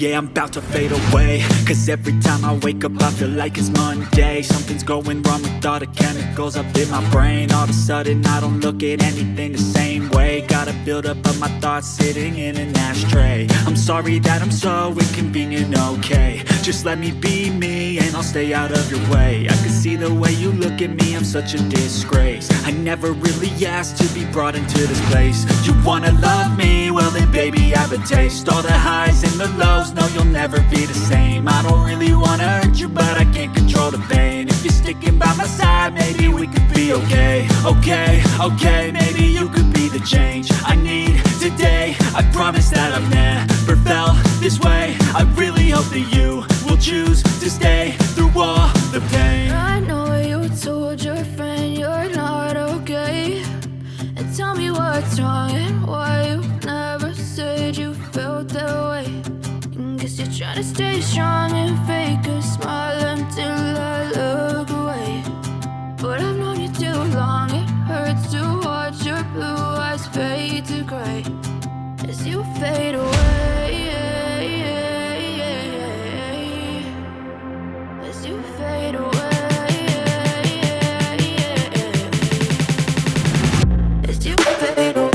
yeah, I'm about to fade away. Cause every time I wake up I feel like it's Monday. Something's going wrong with all the chemicals up in my brain. All of a sudden I don't look at anything the same way. Gotta build up of my thoughts sitting in an ashtray. I'm sorry that I'm so inconvenient, okay. Just let me be me and I'll stay out of your way. I can see the way you look at me, I'm such a disgrace. I never really asked to be brought into this place. You wanna love me? Well then baby I have a taste. All the highs and the lows, no you'll never be the same. I don't really wanna hurt you but I can't control the pain. If you're sticking by my side, maybe we could be okay. Okay, maybe you could be the change I need today. I promise that I've never felt this way. I really hope that you will choose to stay through all the pain. I know you told your friend you're not okay, and tell me what's wrong and why you never said you felt that way. Guess you're trying to stay strong and fake a smile until I look away. But I've known you too long, it hurts to watch your blue eyes fade to gray as you fade away. As you fade away. As you fade away.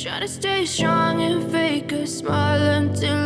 Trying to stay strong and fake a smile until